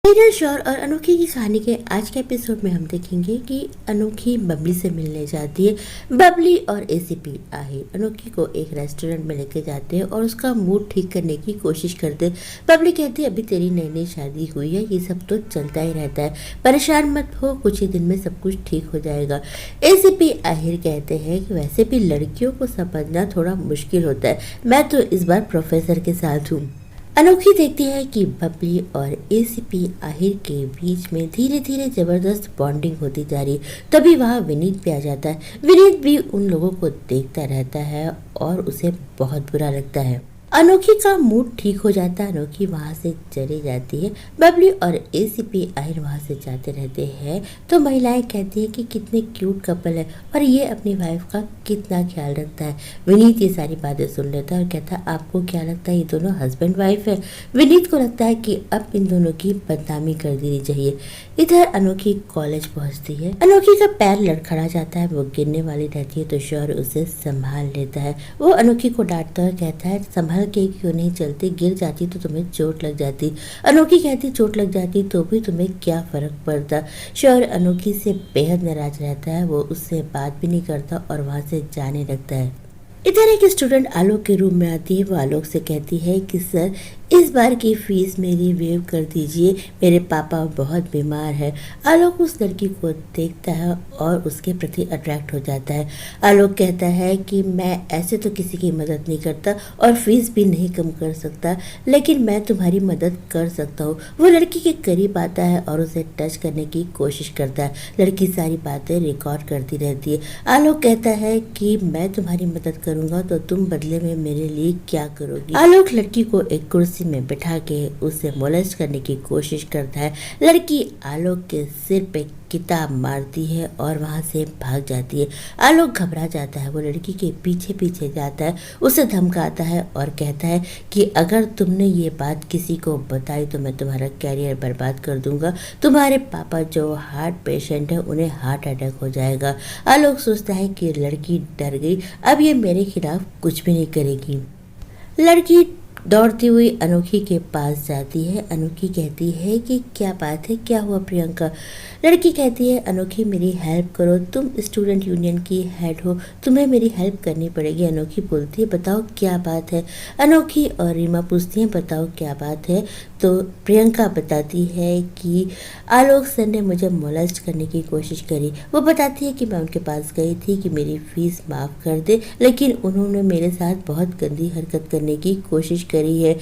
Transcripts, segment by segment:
Title शोर और अनोखी की कहानी के आज के एपिसोड में हम देखेंगे कि अनोखी बबली से मिलने जाती है। बबली और एसीपी आहिर अनोखी को एक रेस्टोरेंट में लेके जाते हैं और उसका मूड ठीक करने की कोशिश करते हैं। बबली कहती है अभी तेरी नई नई शादी हुई है, ये सब तो चलता ही रहता है, परेशान मत हो, कुछ ही दिन में सब कुछ ठीक हो जाएगा। एसीपी आहिर कहते हैं कि वैसे भी लड़कियों को समझना थोड़ा मुश्किल होता है, मैं तो इस बार प्रोफेसर के साथ हूँ। अनोखी देखती है कि बबली और एसीपी आहिर के बीच में धीरे धीरे जबरदस्त बॉन्डिंग होती जा रही है। तभी वहाँ विनीत भी आ जाता है। विनीत भी उन लोगों को देखता रहता है और उसे बहुत बुरा लगता है। अनोखी का मूड ठीक हो जाता है, अनोखी वहाँ से चली जाती है। बबली और एसीपी आहिर वहाँ से जाते रहते हैं तो महिलाएं कहती हैं कि कितने क्यूट कपल है और ये अपनी वाइफ का कितना ख्याल रखता है। विनीत ये सारी बातें सुन लेता है और कहता है आपको क्या लगता है ये दोनों हस्बैंड वाइफ है। विनीत को लगता है कि अब इन दोनों की बदनामी कर देनी चाहिए। इधर अनोखी कॉलेज पहुंचती है। अनोखी का पैर लड़खड़ा जाता है, वो गिरने वाली रहती है तो शौर्य उसे संभाल लेता है। वो अनोखी को डांटता है, कहता है संभाल के क्यों नहीं चलती, गिर जाती तो तुम्हें चोट लग जाती। अनोखी कहती चोट लग जाती तो भी तुम्हें क्या फर्क पड़ता। शौर्य अनोखी से बेहद नाराज रहता है, वो उससे बात भी नहीं करता और वहां से जाने लगता है। इधर एक स्टूडेंट आलोक के रूम में आती है। वो आलोक से कहती है कि सर इस बार की फीस मेरी वेव कर दीजिए, मेरे पापा बहुत बीमार है। आलोक उस लड़की को देखता है और उसके प्रति अट्रैक्ट हो जाता है। आलोक कहता है कि मैं ऐसे तो किसी की मदद नहीं करता और फीस भी नहीं कम कर सकता, लेकिन मैं तुम्हारी मदद कर सकता हूँ। वो लड़की के करीब आता है और उसे टच करने की कोशिश करता है। लड़की सारी बातें रिकॉर्ड करती रहती है। आलोक कहता है कि मैं तुम्हारी मदद करूंगा तो तुम बदले में मेरे लिए क्या करोगी। आलोक लड़की को एक कुर्सी में बिठा के उसे मोलेस्ट करने की कोशिश करता है। लड़की आलोक के सिर पे किताब मारती है और वहां से भाग जाती है। आलोक घबरा जाता है, वो लड़की के पीछे पीछे जाता है, उसे धमकाता है और कहता है कि अगर तुमने ये बात किसी को बताई तो मैं तुम्हारा कैरियर बर्बाद कर दूंगा। तुम्हारे पापा जो हार्ट पेशेंट है उन्हें हार्ट अटैक हो जाएगा। आलोक सोचता है कि लड़की डर गई, अब ये मेरे खिलाफ कुछ भी नहीं करेगी। लड़की दौड़ती हुई अनोखी के पास जाती है। अनोखी कहती है कि क्या बात है, क्या हुआ प्रियंका। लड़की कहती है अनोखी मेरी हेल्प करो, तुम स्टूडेंट यूनियन की हेड हो, तुम्हें मेरी हेल्प करनी पड़ेगी। अनोखी बोलती है बताओ क्या बात है। अनोखी और रीमा पूछती हैं बताओ क्या बात है। तो प्रियंका बताती है कि आलोक सर ने मुझे मोलेस्ट करने की कोशिश करी। वो बताती है कि मैं उनके पास गई थी कि मेरी फीस माफ़ कर दे, लेकिन उन्होंने मेरे साथ बहुत गंदी हरकत करने की कोशिश करी है।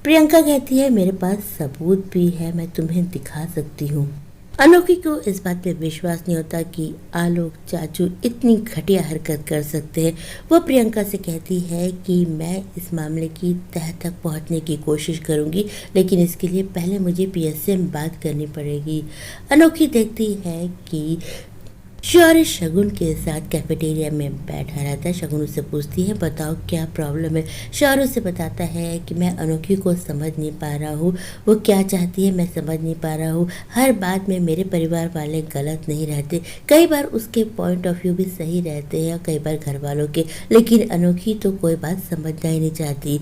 प्रियंका कहती है मेरे पास सबूत भी है, मैं तुम्हें दिखा सकती हूँ। अनोखी को इस बात पे विश्वास नहीं होता कि आलोक चाचू इतनी घटिया हरकत कर सकते हैं। वो प्रियंका से कहती है कि मैं इस मामले की तह तक पहुंचने की कोशिश करूंगी, लेकिन इसके लिए पहले मुझे पीएस से बात करनी पड़ेगी। अनोखी देखती है कि शौर्य शगुन के साथ कैफेटेरिया में बैठा रहता है। शगुन उससे पूछती है बताओ क्या प्रॉब्लम है। शौर्य उसे बताता है कि मैं अनोखी को समझ नहीं पा रहा हूँ, वो क्या चाहती है मैं समझ नहीं पा रहा हूँ। हर बात में मेरे परिवार वाले गलत नहीं रहते, कई बार उसके पॉइंट ऑफ व्यू भी सही रहते हैं, कई बार घर वालों के, लेकिन अनोखी तो कोई बात समझना ही नहीं चाहती।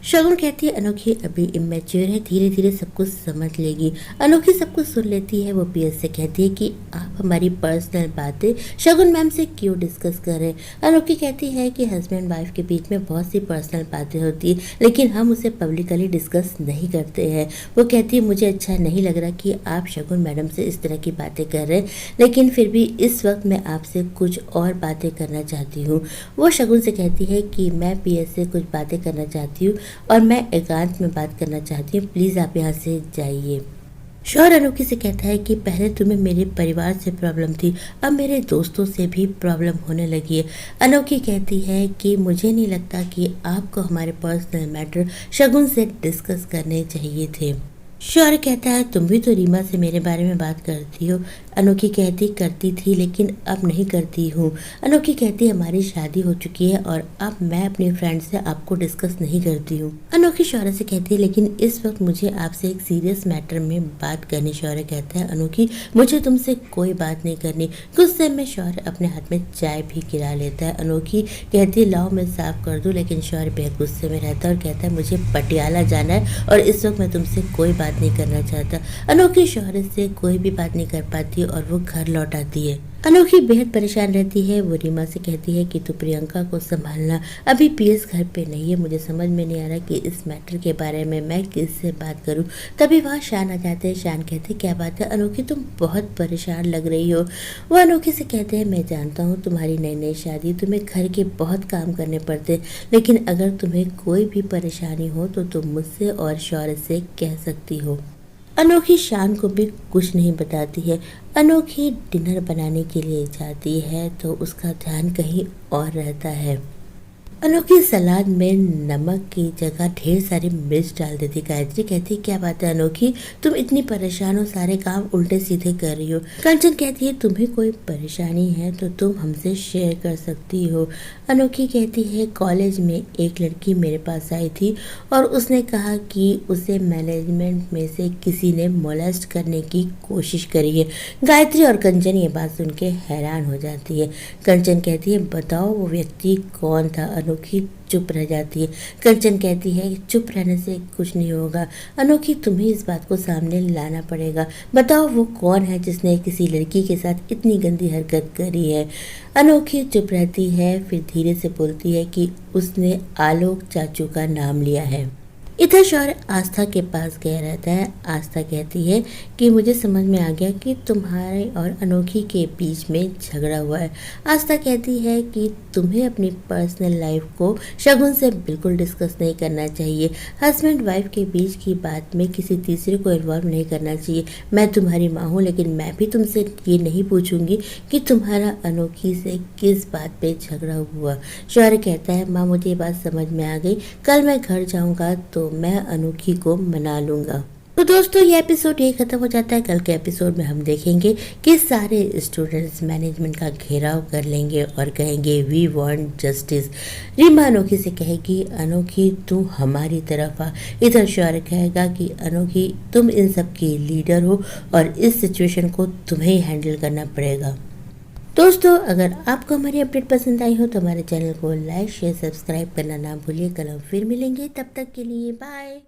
शगुन कहती है अनोखी अभी इमेच्योर है, धीरे धीरे सब कुछ समझ लेगी। अनोखी सब कुछ सुन लेती है। वो पीएस से कहती है कि आप हमारी पर्सनल बातें शगुन मैम से क्यों डिस्कस कर रहे हैं। अनोखी कहती है कि हस्बैंड वाइफ के बीच में बहुत सी पर्सनल बातें होती है, लेकिन हम उसे पब्लिकली डिस्कस नहीं करते हैं। वो कहती है मुझे अच्छा नहीं लग रहा कि आप शगुन मैडम से इस तरह की बातें कर रहे हैं, लेकिन फिर भी इस वक्त मैं आपसे कुछ और बातें करना चाहती हूँ। वो शगुन से कहती है कि मैं पीएस से कुछ बातें करना चाहती हूँ और मैं एकांत में बात करना चाहती हूँ, प्लीज़ आप यहाँ से जाइए। शौर्य अनोखी से कहता है कि पहले तुम्हें मेरे परिवार से प्रॉब्लम थी, अब मेरे दोस्तों से भी प्रॉब्लम होने लगी है। अनोखी कहती है कि मुझे नहीं लगता कि आपको हमारे पर्सनल मैटर शगुन से डिस्कस करने चाहिए थे। शौर्य कहता है तुम भी तो रीमा से मेरे बारे में बात करती हो, अनोखी कहती करती थी लेकिन अब नहीं करती हूँ। अनोखी कहती हमारी शादी हो चुकी है और अब मैं अपने फ्रेंड से आपको डिस्कस नहीं करती हूँ। अनोखी शौर्य से कहती है लेकिन इस वक्त मुझे आपसे एक सीरियस मैटर में बात करनी। शौर्य कहता है अनोखी मुझे तुमसे कोई बात नहीं करनी। गुस्से में शौर्य अपने हाथ में चाय भी गिरा लेता है। अनोखी कहती है लाओ मैं साफ कर दूं, लेकिन शौर्य बेहद गुस्से में रहता है और कहता है मुझे पटियाला जाना है और इस वक्त मैं तुमसे कोई बात नहीं करना चाहता। अनोखी शौर्य से कोई भी बात नहीं कर पाती और वो घर लौट आती है। अनोखी बेहद परेशान रहती है। वो रीमा से कहती है कि तू प्रियंका को संभालना, अभी पीएस घर पे नहीं है। मुझे समझ में नहीं आ रहा कि इस मैटर के बारे में मैं किससे बात करूं। तभी वहाँ शान आ जाते हैं। शान कहते हैं क्या बात है अनोखी, तुम बहुत परेशान लग रही हो। वो अनोखी से कहते हैं मैं जानता हूँ तुम्हारी नई नई शादी, तुम्हें घर के बहुत काम करने पड़ते, लेकिन अगर तुम्हें कोई भी परेशानी हो तो तुम मुझसे और शौर्य से कह सकती हो। अनोखी शान को भी कुछ नहीं बताती है। अनोखी डिनर बनाने के लिए जाती है तो उसका ध्यान कहीं और रहता है। अनोखी सलाद में नमक की जगह ढेर सारी मिर्च डाल देती। गायत्री कहती क्या बात है अनोखी, तुम इतनी परेशान हो, सारे काम उल्टे सीधे कर रही हो। कंचन कहती है तुम्हें कोई परेशानी है तो तुम हमसे शेयर कर सकती हो। अनोखी कहती है कॉलेज में एक लड़की मेरे पास आई थी और उसने कहा कि उसे मैनेजमेंट में से किसी ने मोलेस्ट करने की कोशिश करी है। गायत्री और कंचन ये बात सुन के हैरान हो जाती है। कंचन कहती है बताओ वो व्यक्ति कौन था। अनोखी चुप रह जाती है। कंचन कहती है चुप रहने से कुछ नहीं होगा अनोखी, तुम्हें इस बात को सामने लाना पड़ेगा। बताओ वो कौन है जिसने किसी लड़की के साथ इतनी गंदी हरकत करी है। अनोखी चुप रहती है, फिर धीरे से बोलती है कि उसने आलोक चाचू का नाम लिया है। इधर शौर्य आस्था के पास गया रहता है। आस्था कहती है कि मुझे समझ में आ गया कि तुम्हारे और अनोखी के बीच में झगड़ा हुआ है। आस्था कहती है कि तुम्हें अपनी पर्सनल लाइफ को शगुन से बिल्कुल डिस्कस नहीं करना चाहिए। हस्बैंड वाइफ के बीच की बात में किसी तीसरे को इन्वॉल्व नहीं करना चाहिए। मैं तुम्हारी माँ हूँ, लेकिन मैं भी तुमसे ये नहीं पूछूंगी कि तुम्हारा अनोखी से किस बात पे झगड़ा हुआ। शौर्य कहता है माँ मुझे ये बात समझ में आ गई, कल मैं घर जाऊँगा तो मैं अनोखी को मना लूंगा। तो दोस्तों ये एपिसोड यही खत्म हो जाता है। कल के एपिसोड में हम देखेंगे कि सारे स्टूडेंट्स मैनेजमेंट का घेराव कर लेंगे और कहेंगे वी वांट जस्टिस। रीमा अनोखी से कहेगी अनोखी तू हमारी तरफ आ। इधर शौर्य कहेगा कि अनोखी तुम इन सब की लीडर हो और इस सिचुएशन को तुम्हें ही हैंडल करना पड़ेगा। दोस्तों अगर आपको हमारी अपडेट पसंद आई हो तो हमारे चैनल को लाइक शेयर सब्सक्राइब करना ना भूलिए। कल हम फिर मिलेंगे, तब तक के लिए बाय।